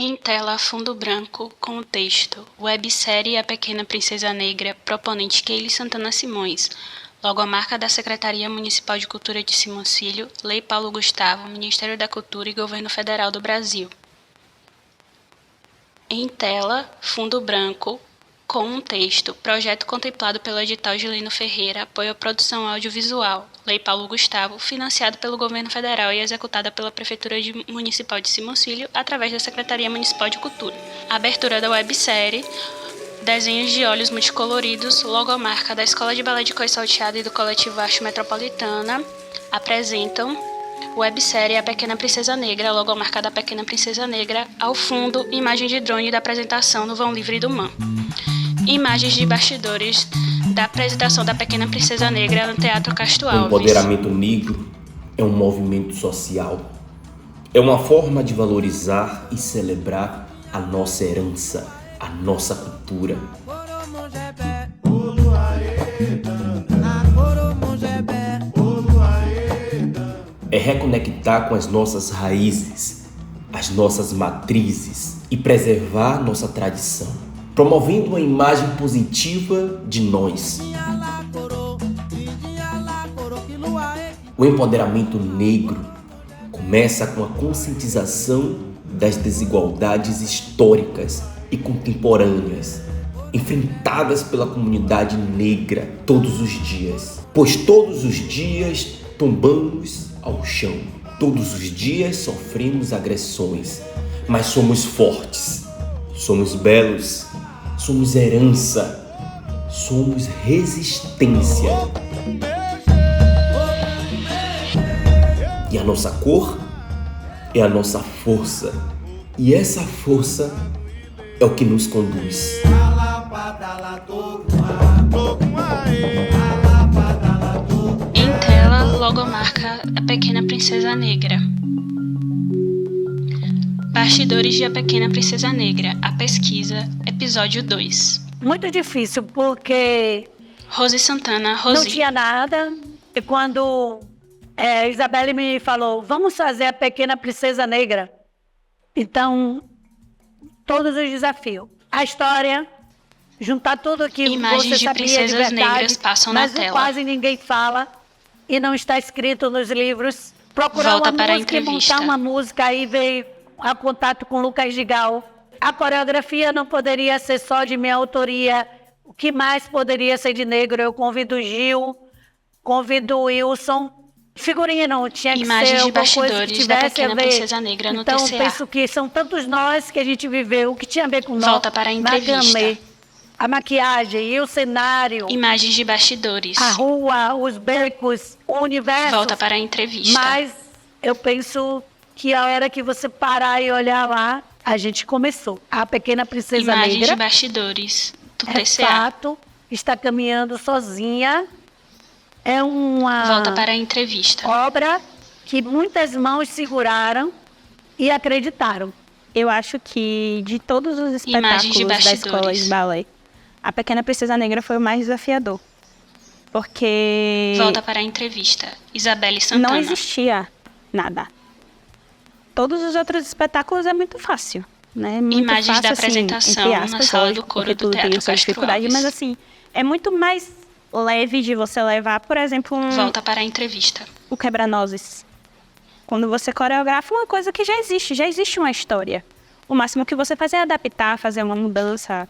Em tela, fundo branco, com o texto Websérie A Pequena Princesa Negra, proponente Keili Santana Simões. Logomarca da Secretaria Municipal de Cultura de Simoncílio, Lei Paulo Gustavo, Ministério da Cultura e Governo Federal do Brasil. Em tela, fundo branco, com um texto, projeto contemplado pelo edital Gilino Ferreira, apoio à produção audiovisual, Lei Paulo Gustavo, financiado pelo Governo Federal e executada pela Prefeitura Municipal de Simoncílio, através da Secretaria Municipal de Cultura. Abertura da websérie, desenhos de olhos multicoloridos, logomarca da Escola de Balé de Cois Salteado e do Coletivo Arte Metropolitana, apresentam websérie A Pequena Princesa Negra, logomarca da Pequena Princesa Negra, ao fundo, imagem de drone da apresentação no Vão Livre do MAM. Imagens de bastidores da apresentação da Pequena Princesa Negra no Teatro Castro Alves. O empoderamento negro é um movimento social. É uma forma de valorizar e celebrar a nossa herança, a nossa cultura. É reconectar com as nossas raízes, as nossas matrizes e preservar nossa tradição, promovendo uma imagem positiva de nós. O empoderamento negro começa com a conscientização das desigualdades históricas e contemporâneas, enfrentadas pela comunidade negra todos os dias. Pois todos os dias tombamos ao chão, todos os dias sofremos agressões, mas somos fortes, somos belos, somos herança, somos resistência. E a nossa cor é a nossa força. E essa força é o que nos conduz. Em tela, logomarca A Pequena Princesa Negra. Bastidores de A Pequena Princesa Negra, a pesquisa, episódio 2. Muito difícil, porque Rose Santana, não tinha nada. E quando Isabelle me falou, vamos fazer A Pequena Princesa Negra. Então, todos os desafios. A história, juntar tudo que imagens você sabia de princesas verdade, negras passam na mas tela. quase ninguém fala e não está escrito nos livros. Procurar Volta uma para a música e entrevista. montar uma música, aí veio a contato com Lucas Gigal. A coreografia não poderia ser só de minha autoria. O que mais poderia ser de negro? Eu convido o Gil, convido o Wilson. Figurino, tinha que Imagens ser de alguma coisa que bastidores da tivesse Pequena a ver. Princesa Negra no Então, TCA. penso que são tantos nós que a gente viveu, que tinha a ver com nós. Volta para a entrevista. Macramê, a maquiagem e o cenário, Imagens de bastidores. a rua, os becos, o universo. Volta para a entrevista. Mas eu penso que a hora que você parar e olhar lá, a gente começou. A Pequena Princesa Imagens Negra, de bastidores do é TCA. fato, está caminhando sozinha. É uma Volta para a entrevista. obra que muitas mãos seguraram e acreditaram. Eu acho que de todos os Imagens de espetáculos da bastidores. escola de balé, A Pequena Princesa Negra foi o mais desafiador. Porque Volta para a entrevista. Isabelle Santana. não existia nada. Todos os outros espetáculos é muito fácil, né? Muito Imagens fácil, da assim, apresentação entre na aspas, sala do lógico, coro porque do tudo tem Teatro a sua Castro dificuldade, Alves. mas assim, é muito mais leve de você levar, por exemplo, Volta para a entrevista. o quebra-nozes. Quando você coreografa uma coisa que já existe uma história. O máximo que você faz é adaptar, fazer uma mudança,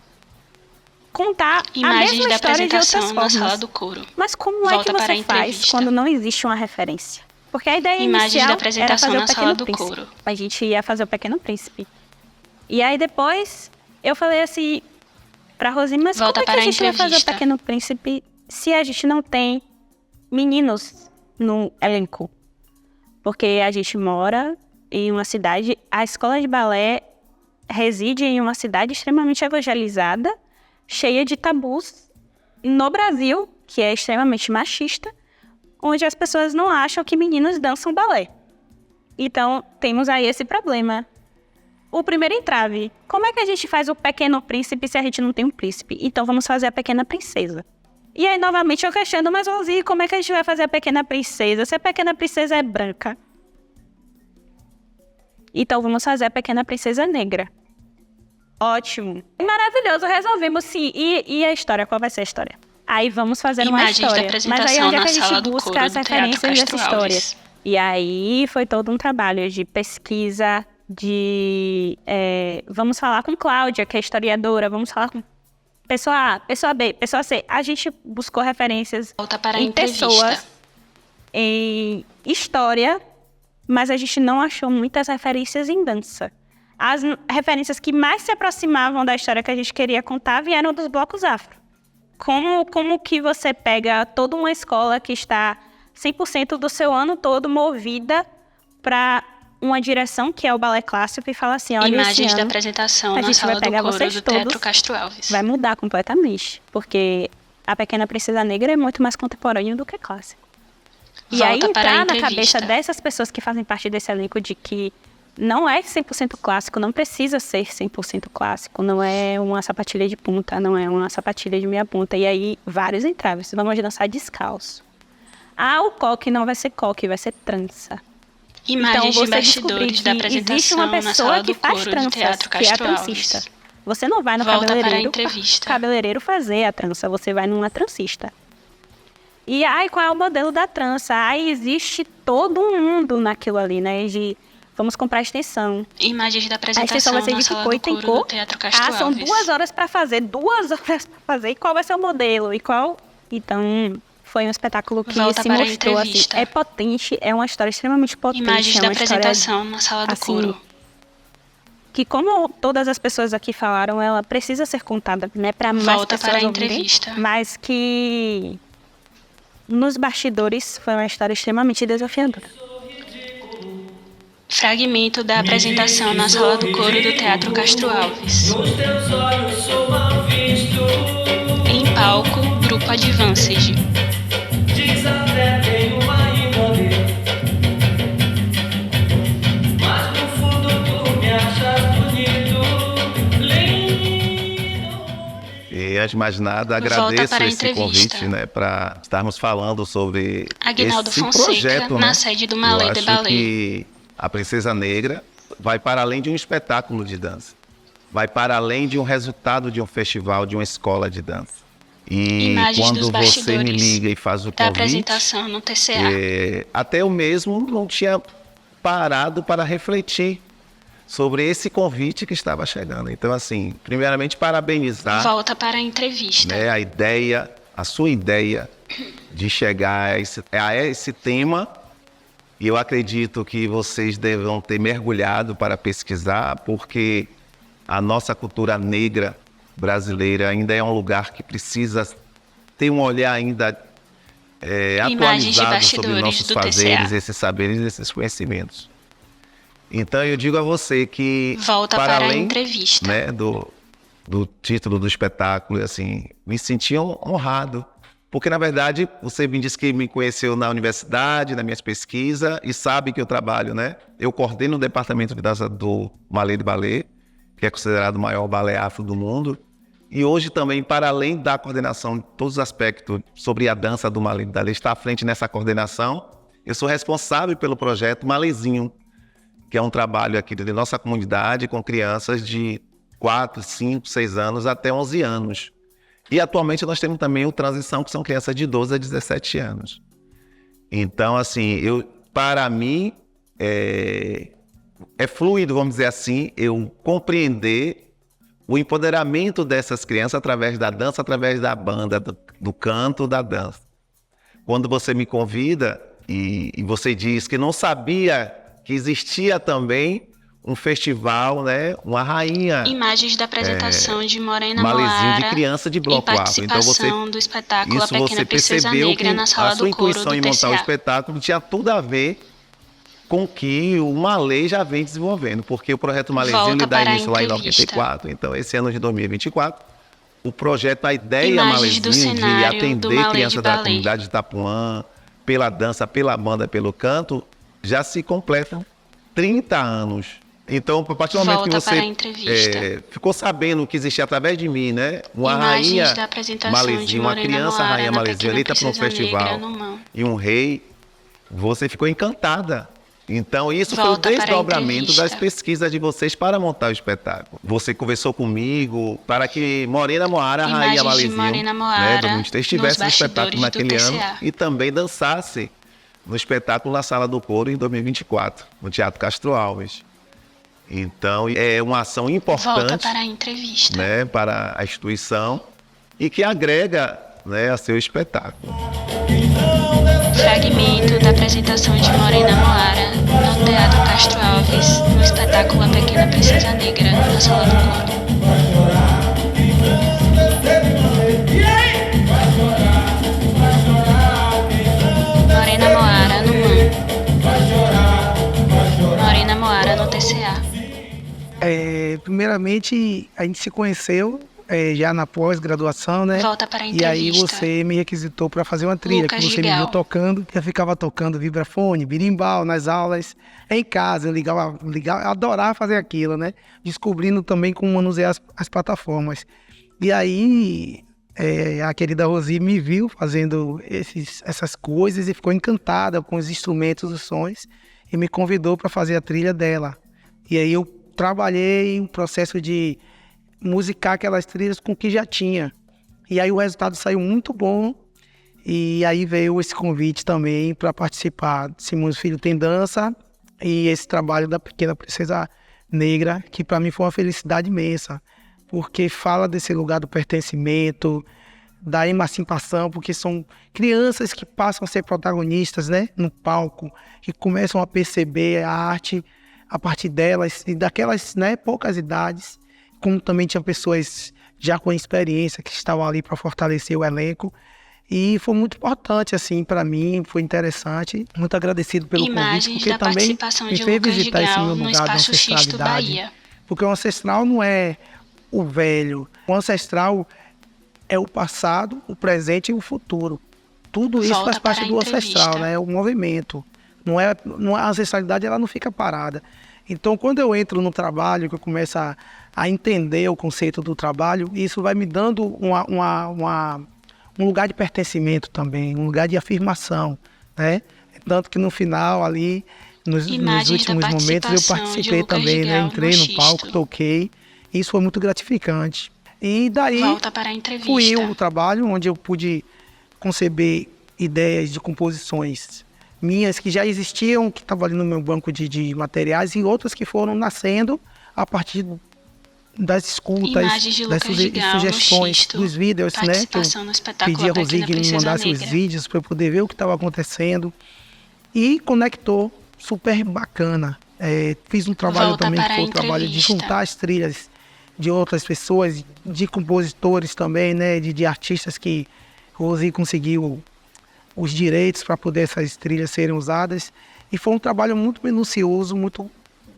contar a Imagens mesma da história de outras apresentação na formas. sala do coro. Mas como é Volta que para a você faz entrevista. quando não existe uma referência? Porque a ideia Imagens inicial da era apresentação fazer na o sala Pequeno do Príncipe. coro. A gente ia fazer o Pequeno Príncipe. E aí depois eu falei assim pra Rosine, mas Volta como é que para a a gente vai fazer o entrevista. Pequeno Príncipe se a gente não tem meninos no elenco? Porque a gente mora em uma cidade, a escola de balé reside em uma cidade extremamente evangelizada, cheia de tabus no Brasil, que é extremamente machista, onde as pessoas não acham que meninos dançam balé. Então, temos aí esse problema. O primeiro entrave, como é que a gente faz o Pequeno Príncipe se a gente não tem um príncipe? Então, vamos fazer a Pequena Princesa. E aí, novamente, eu questiono, mas Rosi, como é que a gente vai fazer a Pequena Princesa se a Pequena Princesa é branca? Então, vamos fazer a Pequena Princesa Negra. Ótimo. Maravilhoso, resolvemos sim. E a história? Qual vai ser a história? Aí vamos fazer uma Imagens da história. apresentação Mas aí onde é na que a sala gente do busca coro as do Teatro referências dessa Castro história? Alves. E aí foi todo um trabalho de pesquisa, vamos falar com Cláudia, que é historiadora, vamos falar com pessoa A, pessoa B, pessoa C. A gente buscou referências Volta para a em entrevista. pessoas, em história, mas a gente não achou muitas referências em dança. As referências que mais se aproximavam da história que a gente queria contar vieram dos blocos afro. Como que você pega toda uma escola que está 100% do seu ano todo movida para uma direção que é o balé clássico e fala assim, olha, Imagens esse da ano apresentação a na gente sala vai do pegar coro vocês do todos, Teatro Castro Alves. vai mudar completamente, porque a Pequena Princesa Negra é muito mais contemporâneo do que clássico. E aí Volta para a entrar na entrevista. cabeça dessas pessoas que fazem parte desse elenco de que não é 100% clássico, não precisa ser 100% clássico, não é uma sapatilha de punta, não é uma sapatilha de meia ponta. E aí vários entraves, vamos dançar descalço. Ah, o coque não vai ser coque, vai ser trança. Imagens Então de você bastidores descobrir da que existe apresentação uma na pessoa sala que do faz coro do tranças, Teatro que é a Castro transista. Alves. Você não vai no Volta para a cabeleireiro entrevista. cabeleireiro fazer a trança, você vai numa transista. E aí, qual é o modelo da trança? Aí existe todo um mundo naquilo ali, né? De vamos comprar extensão. Imagens da A extensão apresentação vai ser na de que sala cor e do tem coro do cor. Teatro Castro São Alves. 2 horas para fazer, 2 horas para fazer. E qual vai ser o modelo? E qual... Então, foi um espetáculo que Volta se para a mostrou assim. entrevista. É potente, é uma história extremamente potente. Imagens é da uma história, apresentação na sala do assim, coro. que como todas as pessoas aqui falaram, ela precisa ser contada, né, para mais Volta pessoas para a ouvirem, entrevista. mas que nos bastidores foi uma história extremamente desafiadora. Fragmento da apresentação na sala do coro do Teatro Castro Alves. Em palco, grupo Advanced. E, antes de mais nada, Volta agradeço para a esse entrevista. convite, né, para estarmos falando sobre Aguinaldo esse Fonseca, projeto, na né? sede do Eu Malê de acho Ballet. que a Princesa Negra vai para além de um espetáculo de dança. Vai para além de um resultado de um festival, de uma escola de dança. E Imagens dos quando você me bastidores liga e faz o da convite, apresentação no TCA. até eu mesmo não tinha parado para refletir sobre esse convite que estava chegando. Então, assim, primeiramente, parabenizar, Volta para a entrevista. né, a ideia, a sua ideia de chegar a esse tema. E eu acredito que vocês devam ter mergulhado para pesquisar, porque a nossa cultura negra brasileira ainda é um lugar que precisa ter um olhar ainda Imagens de atualizado bastidores sobre nossos do fazeres, TCA. esses saberes, esses conhecimentos. Então eu digo a você que, Volta para para a além, entrevista. né, do título do espetáculo, assim, me senti honrado. Porque, na verdade, você me disse que me conheceu na universidade, nas minhas pesquisas, e sabe que eu trabalho, né? Eu coordeno o departamento de dança do Malê de Ballet, que é considerado o maior balé afro do mundo. E hoje também, para além da coordenação de todos os aspectos sobre a dança do Malê de Ballet, está à frente nessa coordenação, eu sou responsável pelo projeto Malezinho, que é um trabalho aqui de nossa comunidade com crianças de 4, 5, 6 anos até 11 anos. E atualmente nós temos também o Transição, que são crianças de 12 a 17 anos. Então, assim, para mim, é fluido, vamos dizer assim, eu compreender o empoderamento dessas crianças através da dança, através da banda, do canto, da dança. Quando você me convida e você diz que não sabia que existia também um festival, né, uma rainha... Imagens da apresentação de Morena Malezinho Moara de criança de bloco em afro. Então participação do espetáculo A isso Pequena você Princesa percebeu Negra que na sala a sua do coro intuição do em montar o TCA. espetáculo tinha tudo a ver com o que o Malê já vem desenvolvendo, porque o projeto Malezinho Volta ele dá para a início lá em entrevista. 94, então esse ano de 2024, o projeto, a ideia Imagens do Malezinho de cenário do atender Malê crianças de da Ballet. comunidade de Itapuã, pela dança, pela banda, pelo canto, já se completam 30 anos. Então, a partir do momento Volta que você para a entrevista. ficou sabendo que existia através de mim, né, uma Imagens rainha da apresentação de Malezinho, uma Morena criança Moara rainha na Malezinho Pequena eleita para um Princesa festival Negra no Mão. e um rei, você ficou encantada. Então, isso Volta foi o para a desdobramento das entrevista. pesquisas de vocês para montar o espetáculo. Você conversou comigo para que Morena Moara, Rainha Imagens de Malizinho, Morena né, Moara do Ministério, estivesse nos no espetáculo bastidores do naquele ano TCA. e também dançasse no espetáculo na Sala do Couro em 2024, no Teatro Castro Alves. Então, é uma ação Volta importante, para a entrevista. né, para a instituição e que agrega, né, a seu espetáculo. Fragmento da apresentação de Morena Moara no Teatro Castro Alves, no espetáculo A Pequena Princesa Negra, na Sala do Coro. Morena Moara no MAN. Morena Moara no TCA. Primeiramente, a gente se conheceu já na pós-graduação, né? Volta para a E aí entrevista. você me requisitou para fazer uma trilha, Lucas que você me Gigal. viu tocando, eu ficava tocando vibrafone, birimbau nas aulas, em casa, eu adorava fazer aquilo, né? Descobrindo também como manusear as plataformas. E aí a querida Rosi me viu fazendo essas coisas e ficou encantada com os instrumentos, os sons, e me convidou para fazer a trilha dela. E aí eu trabalhei um processo de musicar aquelas trilhas com o que já tinha. E aí o resultado saiu muito bom. E aí veio esse convite também para participar. Simões Filho tem dança e esse trabalho da Pequena Princesa Negra, que para mim foi uma felicidade imensa, porque fala desse lugar do pertencimento, da emancipação, porque são crianças que passam a ser protagonistas, né, no palco, que começam a perceber a arte a partir delas e daquelas, né, poucas idades, como também tinha pessoas já com experiência que estavam ali para fortalecer o elenco. E foi muito importante, assim, para mim, foi interessante. Muito agradecido pelo convite, Imagens porque da também participação me de fez Lucas visitar esse Gigal meu no lugar de Espaço Xisto, ancestralidade. Bahia. Porque o ancestral não é o velho. O ancestral é o passado, o presente e o futuro. Tudo isso Volta faz parte para a do ancestral, entrevista. né? O movimento. A ancestralidade ela não fica parada. Então, quando eu entro no trabalho, que eu começo a entender o conceito do trabalho, isso vai me dando um lugar de pertencimento também, um lugar de afirmação, né? Tanto que no final ali, nos Imagens últimos da momentos, eu participação de participei Lucas também, né? Gigal Entrei no no palco, Xisto. toquei. Isso foi muito gratificante. E daí Volta para a entrevista. fui o trabalho onde eu pude conceber ideias de composições minhas que já existiam, que estavam ali no meu banco de materiais, e outras que foram nascendo a partir das escutas, Imagens de das Lucas Gigal no sugestões, Xisto. dos vídeos, né? Que eu Participação no espetáculo pedi a A Pequena Rosi que me Princesa mandasse os Negra. vídeos para eu poder ver o que estava acontecendo. E conectou, super bacana. Fiz um trabalho Volta também, que para foi a o trabalho de entrevista. juntar as trilhas de outras pessoas, de compositores também, né? De artistas que Rosi conseguiu os direitos para poder essas trilhas serem usadas. E foi um trabalho muito minucioso, muito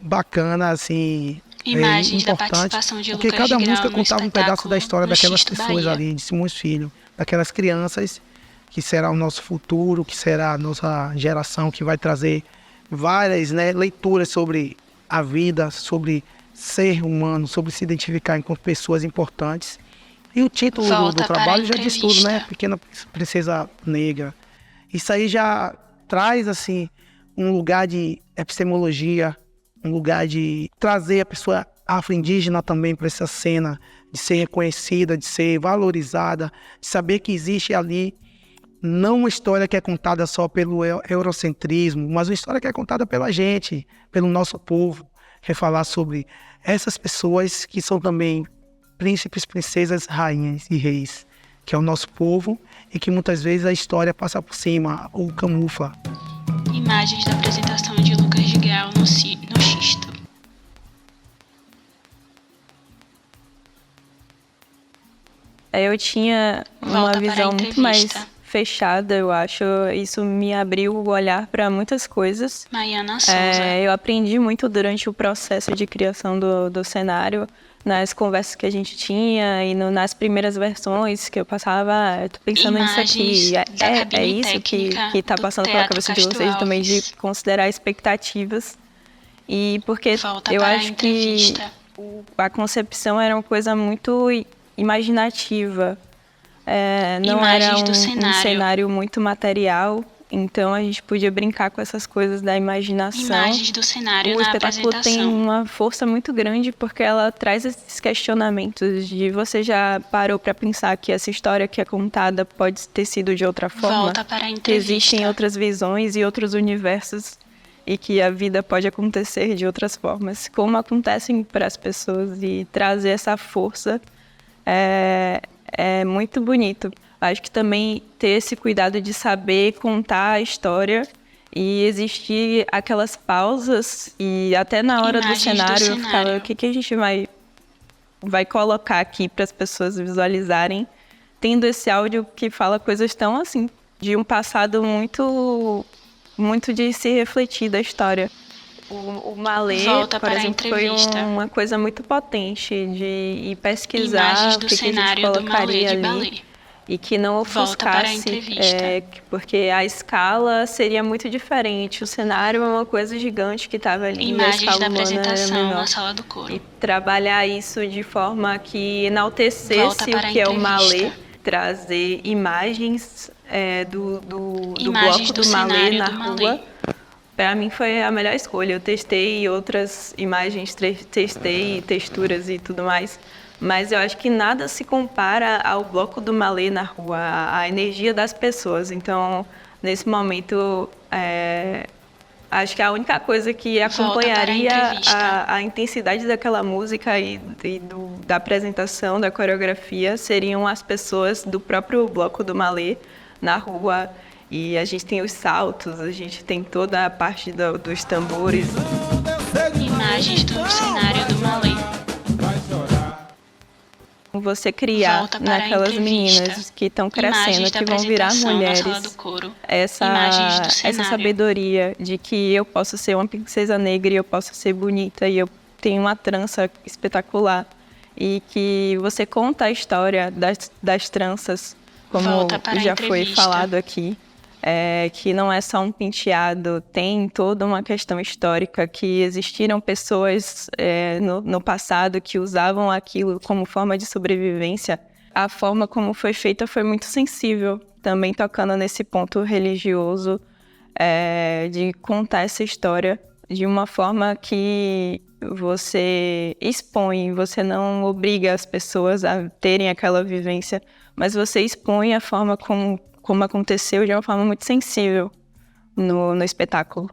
bacana, assim, Imagens da importante, participação de porque Lucas cada Gigal música no contava um pedaço espetáculo da história no daquelas Xisto, pessoas Bahia. ali, de Simões Filho, daquelas crianças, que será o nosso futuro, que será a nossa geração, que vai trazer várias, né, leituras sobre a vida, sobre ser humano, sobre se identificar enquanto pessoas importantes. E o título do Volta para a trabalho já diz tudo, né? entrevista. Pequena Princesa Negra. Isso aí já traz, assim, um lugar de epistemologia, um lugar de trazer a pessoa afro-indígena também para essa cena, de ser reconhecida, de ser valorizada, de saber que existe ali não uma história que é contada só pelo eurocentrismo, mas uma história que é contada pela gente, pelo nosso povo, que é falar sobre essas pessoas que são também príncipes, princesas, rainhas e reis, que é o nosso povo e que muitas vezes a história passa por cima ou camufla. Imagens da apresentação de Lucas Gigal no Xisto. Eu tinha uma Volta para a visão muito mais entrevista. fechada, eu acho. Isso me abriu o olhar para muitas coisas. Maiana Souza. Eu aprendi muito durante o processo de criação do cenário, nas conversas que a gente tinha e nas primeiras versões que eu passava, eu tô pensando nisso aqui. Imagens da É cabine isso técnica que tá do passando pela Teatro cabeça de Castro vocês também, Alves. de considerar expectativas. E porque Volta eu para a acho que entrevista. a concepção era uma coisa muito imaginativa. Não era Imagens do um cenário. cenário muito material. Então a gente podia brincar com essas coisas da imaginação. Imagens do cenário O na espetáculo tem apresentação. uma força muito grande porque ela traz esses questionamentos de você já parou para pensar que essa história que é contada pode ter sido de outra forma? Volta para a Que entrevista. existem outras visões e outros universos e que a vida pode acontecer de outras formas. Como acontecem para as pessoas e trazer essa força é muito bonito. Acho que também ter esse cuidado de saber contar a história e existir aquelas pausas e até na hora do Imagens do cenário eu ficava, cenário. o que a gente vai colocar aqui para as pessoas visualizarem, tendo esse áudio que fala coisas tão assim, de um passado muito, muito de se refletir da história. O Malê, Volta por para a exemplo, foi entrevista. uma coisa muito potente de ir pesquisar Imagens o do que a gente cenário do Malê colocaria de ali. balé. E que não Volta para a ofuscasse, entrevista. porque a escala seria muito diferente. O cenário é uma coisa gigante que estava ali, e a Imagens escala da humana era apresentação menor. na sala do coro. E trabalhar isso de forma que enaltecesse Volta para o a que é o entrevista. Malê, trazer imagens do Imagens bloco do do Malê cenário na do Malê. rua. Para mim foi a melhor escolha. Eu testei outras imagens, testei texturas e tudo mais, mas eu acho que nada se compara ao bloco do Malê na rua, a energia das pessoas. Então, nesse momento, acho que a única coisa que Volta para a acompanharia entrevista. a intensidade daquela música e da apresentação, da coreografia, seriam as pessoas do próprio bloco do Malê na rua. E a gente tem os saltos, a gente tem toda a parte dos tambores. Imagens do cenário do Malê. Você criar Volta para a naquelas entrevista. meninas que estão crescendo, Imagens da que vão virar apresentação na sala mulheres, do coro. essa Imagens do cenário. sabedoria de que eu posso ser uma princesa negra e eu posso ser bonita e eu tenho uma trança espetacular. E que você conta a história das tranças, como Volta para a já foi entrevista. falado aqui. Que não é só um penteado, tem toda uma questão histórica, que existiram pessoas no passado que usavam aquilo como forma de sobrevivência. A forma como foi feita foi muito sensível, também tocando nesse ponto religioso, de contar essa história de uma forma que você expõe, você não obriga as pessoas a terem aquela vivência, mas você expõe a forma como aconteceu de uma forma muito sensível no espetáculo.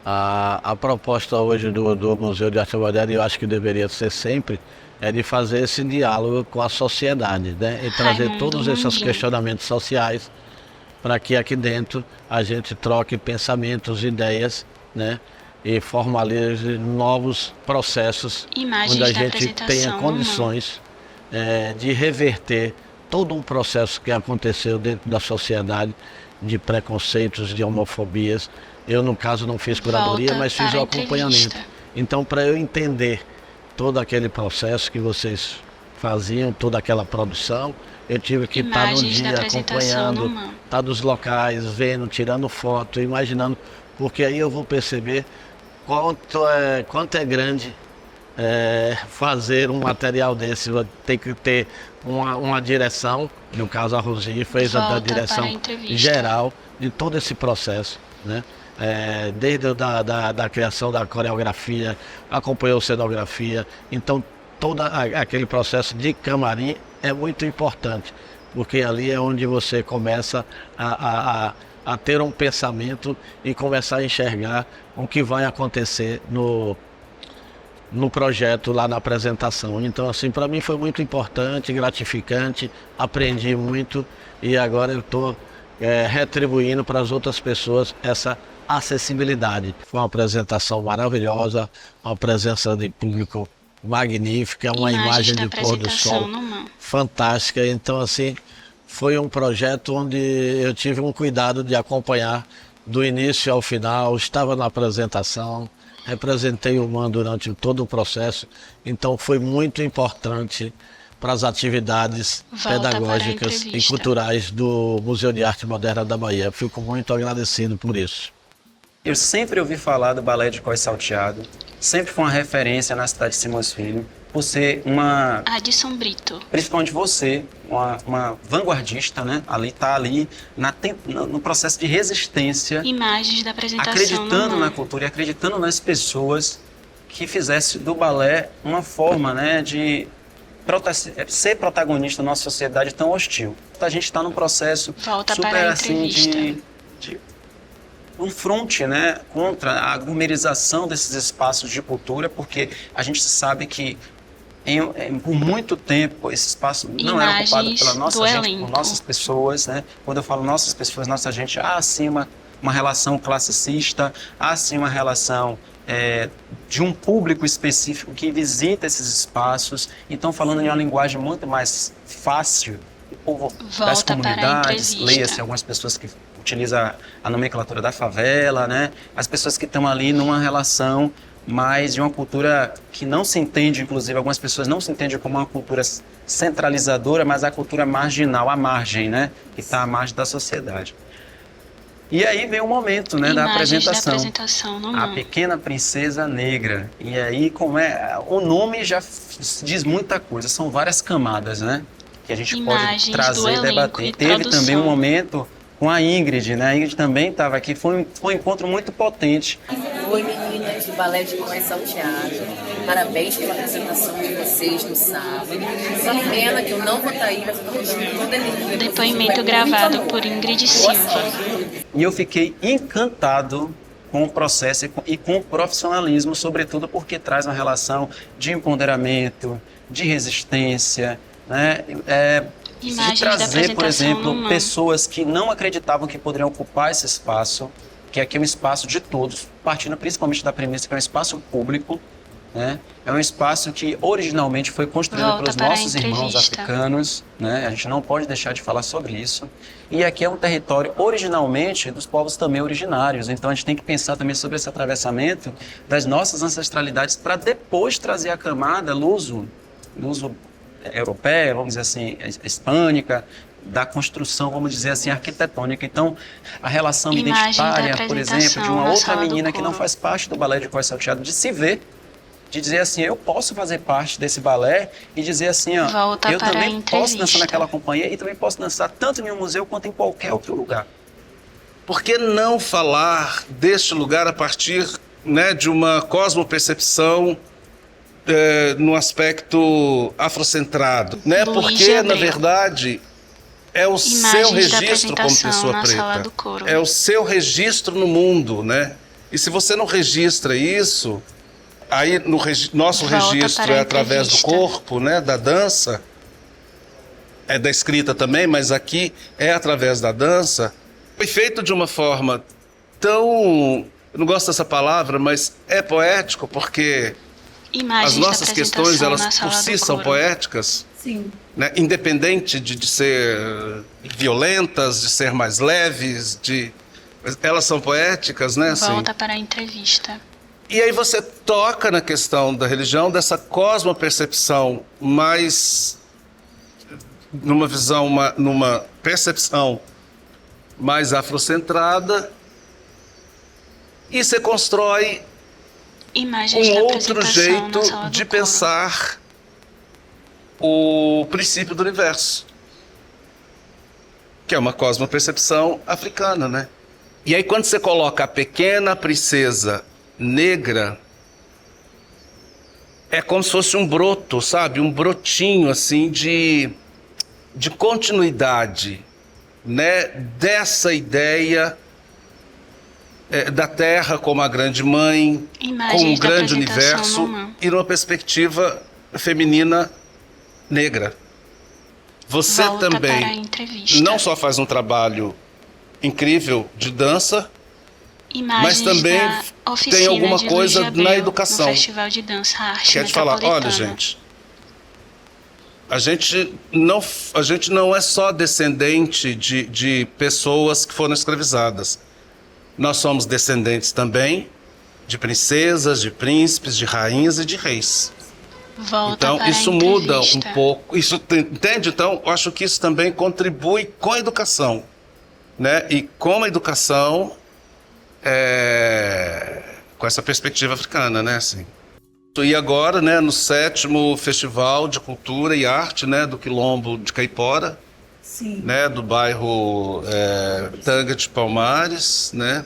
A proposta hoje do Museu de Arte Moderna, e eu acho que deveria ser sempre, é de fazer esse diálogo com a sociedade, né? E trazer Raimundo todos esses Mundinho. questionamentos sociais para que aqui dentro a gente troque pensamentos, ideias, né? E formalize novos processos Imagens onde a da gente apresentação tenha no condições de reverter todo um processo que aconteceu dentro da sociedade de preconceitos, de homofobias. Eu, no caso, não fiz curadoria, Volta mas fiz para o a acompanhamento. entrevista. Então, para eu entender todo aquele processo que vocês faziam, toda aquela produção, eu tive que estar no Imagens da dia apresentação no acompanhando, MAM. estar nos locais, vendo, tirando foto, imaginando, porque aí eu vou perceber quanto é grande fazer um material desse. Tem que ter uma direção, no caso a Rosinha fez a Volta direção para a entrevista. geral de todo esse processo, né? Desde da criação da coreografia, acompanhou cenografia, então todo aquele processo de camarim é muito importante, porque ali é onde você começa a ter um pensamento e começar a enxergar o que vai acontecer no projeto lá na apresentação. Então, assim, para mim foi muito importante, gratificante, aprendi muito e agora eu estou retribuindo para as outras pessoas essa acessibilidade. Foi uma apresentação maravilhosa, uma presença de público magnífica, uma Imagens imagem da de pôr do apresentação sol no MAM. fantástica. Então, assim, foi um projeto onde eu tive um cuidado de acompanhar do início ao final, estava na apresentação, representei o MAM durante todo o processo, então foi muito importante para as atividades Volta para a pedagógicas e entrevista. culturais do Museu de Arte Moderna da Bahia. Fico muito agradecido por isso. Eu sempre ouvi falar do balé de Cós Salteado, sempre foi uma referência na cidade de Simões Filho. por ser uma, Adson Brito. principalmente você, uma vanguardista, né? Tá ali no processo de resistência, Imagens da apresentação acreditando no na MAN. cultura e acreditando nas pessoas, que fizesse do balé uma forma, né, de ser protagonista na nossa sociedade tão hostil. A gente está num processo Volta super para a assim entrevista. de um fronte, né, contra a gomerização desses espaços de cultura, porque a gente sabe que por muito tempo esse espaço não era ocupado Imagens pela nossa do gente, por elenco. nossas pessoas, né? Quando eu falo nossas pessoas, nossa gente, há sim uma relação classicista, há sim uma relação de um público específico que visita esses espaços. Então, falando em uma linguagem muito mais fácil, o povo das Volta para a comunidades, entrevista. leia-se algumas pessoas que utilizam a nomenclatura da favela, né? As pessoas que estão ali numa relação mais de uma cultura que não se entende, inclusive algumas pessoas não se entendem como uma cultura centralizadora, mas a cultura marginal, à margem, né? Que está à margem da sociedade. E aí vem o momento, né, da Imagens apresentação. no A MAN. Pequena Princesa Negra. E aí, o nome já diz muita coisa, são várias camadas, né? Que a gente Imagens pode do trazer e elenco debater. e Teve produção. também um momento com a Ingrid, né? A Ingrid também estava aqui, foi um encontro muito potente. Oi meninas do Balé de Mãe Salteado, parabéns pela apresentação de vocês no sábado. Só pena que eu não vou estar aí, mas eu estou curtindo toda a energia. Depoimento gravado por Ingrid Silva. E eu fiquei encantado com o processo e com o profissionalismo, sobretudo porque traz uma relação de empoderamento, de resistência, né? De Imagens da trazer, por apresentação no exemplo, MAN. pessoas que não acreditavam que poderiam ocupar esse espaço, que aqui é um espaço de todos, partindo principalmente da premissa que é um espaço público, né? É um espaço que originalmente foi construído Volta pelos para a nossos irmãos entrevista. africanos, né? A gente não pode deixar de falar sobre isso. E aqui é um território originalmente dos povos também originários, então a gente tem que pensar também sobre esse atravessamento das nossas ancestralidades para depois trazer a camada luso europeia, vamos dizer assim, hispânica, da construção, vamos dizer assim, arquitetônica. Então, a relação Imagens da identitária, por exemplo, de apresentação uma na outra sala do menina que não coro. faz parte do balé de Cois Salteado, de se ver, de dizer assim, eu posso fazer parte desse balé e dizer assim, ó, Volta eu para a também posso dançar entrevista. naquela companhia e também posso dançar tanto em um museu quanto em qualquer outro lugar. Por que não falar deste lugar a partir, né, de uma cosmopercepção no aspecto afrocentrado, né? Luiz Porque, na Abreu. verdade, é o Imagens seu da registro como apresentação pessoa na sala preta. do coro. É o seu registro no mundo, né? E se você não registra isso, aí nosso Volta registro para a é através do entrevista. corpo, né? Da dança, é da escrita também, mas aqui é através da dança. Foi feito de uma forma tão, eu não gosto dessa palavra, mas é poético, porque Imagens as da nossas questões, apresentação elas na sala por si do são coro. poéticas, Sim. né? Independente de ser violentas, de ser mais leves, elas são poéticas, né? Assim. Volta para a entrevista. E aí você toca na questão da religião, dessa cosmopercepção mais, numa percepção mais afrocentrada, e você constrói Imagens um da outro apresentação jeito na sala de do coro. pensar o princípio do universo, que é uma cosmopercepção africana, né? E aí quando você coloca a Pequena Princesa Negra, é como se fosse um broto, sabe? Um brotinho, assim, de continuidade, né? Dessa ideia da Terra como a grande mãe, Imagens como um da grande apresentação universo, no MAN. e numa perspectiva feminina negra. Você Volta também para a entrevista. não só faz um trabalho incrível de dança, Imagens mas também da oficina tem alguma de coisa Luiz na Abreu, educação. No Festival de Dança Arte quer te falar, olha, Metropolitana. gente, a gente não é só descendente de pessoas que foram escravizadas. Nós somos descendentes também de princesas, de príncipes, de rainhas e de reis. Volta Então, para isso a muda um entrevista. pouco. Isso, entende? Então, eu acho que isso também contribui com a educação, né? E com a educação, com essa perspectiva africana, né? Assim. E agora, né, no 7º Festival de Cultura e Arte, né, do Quilombo de Caipora, né, do bairro Tanga de Palmares, né,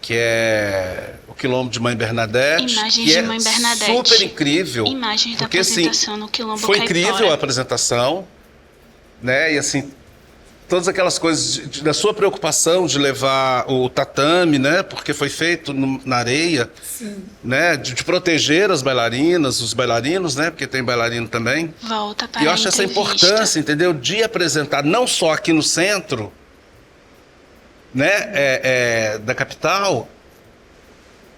que é o Quilombo de Mãe Bernadette. Imagens que de é Mãe Bernadette. Super incrível. Imagens da porque, apresentação assim, no Quilombo foi Caipora. incrível a apresentação, né, e assim, todas aquelas coisas da sua preocupação de levar o tatame, né, porque foi feito na areia, né, de proteger as bailarinas, os bailarinos, né, porque tem bailarino também. Volta para E eu a acho essa entrevista. importância, entendeu, de apresentar não só aqui no centro, né, da capital,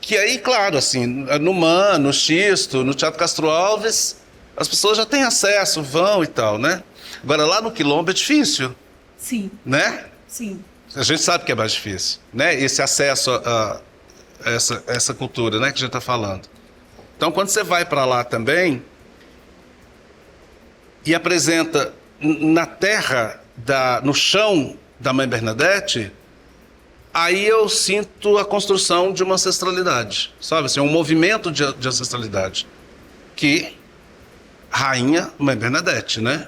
que aí, claro, assim, no MAN, no Xisto, no Teatro Castro Alves, as pessoas já têm acesso, vão e tal, né? Agora, lá no Quilombo é difícil. Sim, Né? sim. A gente sabe que é mais difícil, né? Esse acesso a essa cultura, né, que a gente está falando. Então, quando você vai para lá também e apresenta na terra, no chão da Mãe Bernadette, aí eu sinto a construção de uma ancestralidade, sabe? Assim, um movimento de ancestralidade. Que Rainha Mãe Bernadette, né?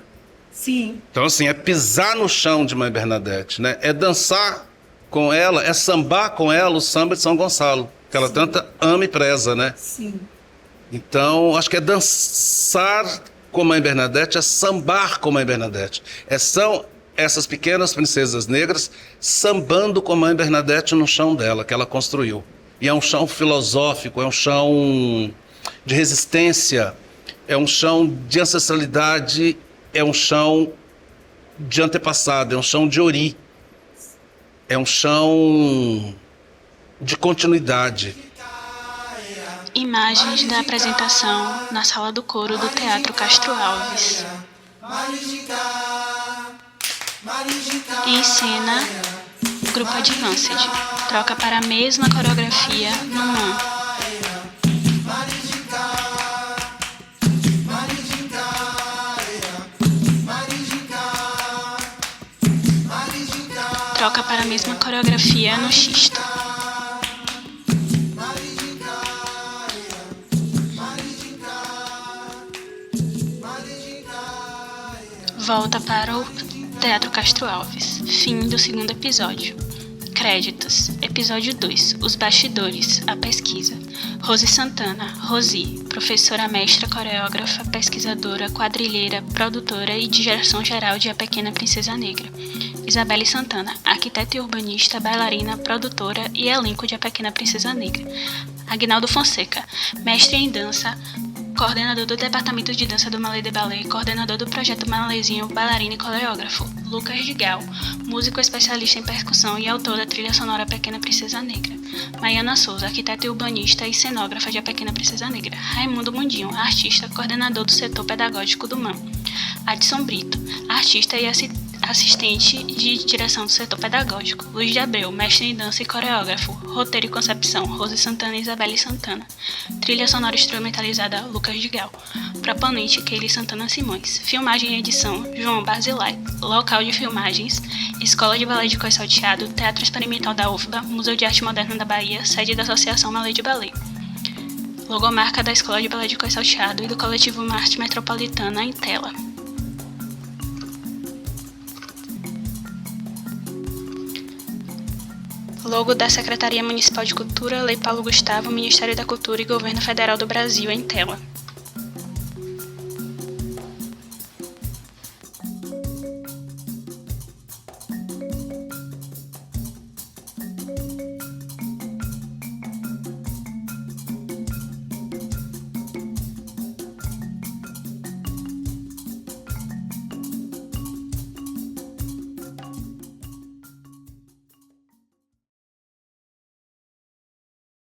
Sim, Então, assim, é pisar no chão de Mãe Bernadette, né? É dançar com ela, é sambar com ela o samba de São Gonçalo, que ela tanto ama e preza, né? sim. Então, acho que é dançar com Mãe Bernadette, é sambar com Mãe Bernadette. São essas pequenas princesas negras sambando com Mãe Bernadette no chão dela, que ela construiu. E é um chão filosófico, é um chão de resistência, é um chão de ancestralidade, é um chão de antepassado, é um chão de ori, é um chão de continuidade. Imagens da apresentação na sala do coro do Teatro Castro Alves. Em cena, grupo Advanced. Troca para a mesma coreografia no MAN. Troca para a mesma coreografia no Xisto. Volta para o Teatro Castro Alves. Fim do 2º episódio. Créditos. Episódio 2. Os bastidores. A pesquisa. Rose Santana. Rosi. Professora, mestra, coreógrafa, pesquisadora, quadrilheira, produtora e de direção geral de A Pequena Princesa Negra. Isabelle Santana. Arquiteta e urbanista, bailarina, produtora e elenco de A Pequena Princesa Negra. Aguinaldo Fonseca. Mestre em dança, coordenador do Departamento de Dança do Malê de Ballet, coordenador do Projeto Malézinho, bailarino e coreógrafo. Lucas Gigal, músico especialista em percussão e autor da trilha sonora Pequena Princesa Negra. Maiana Souza, arquiteta e urbanista e cenógrafa de A Pequena Princesa Negra. Raimundo Mundinho, artista, coordenador do setor pedagógico do MAN. Adson Brito, artista e assistente de direção do setor pedagógico. Luiz de Abreu, mestre em dança e coreógrafo. Roteiro e concepção, Rose Santana e Isabelle Santana. Trilha sonora instrumentalizada, Lucas Gigal. Proponente, Keili Santana Simões. Filmagem e edição, João Barzilai. Local de filmagens, Escola de Ballet de Cois Salteado, Teatro Experimental da UFBA, Museu de Arte Moderna da Bahia, sede da Associação Malê de Ballet. Logomarca da Escola de Ballet de Cois Salteado e do coletivo Arte Metropolitana em tela. Logo da Secretaria Municipal de Cultura, Lei Paulo Gustavo, Ministério da Cultura e Governo Federal do Brasil em tela.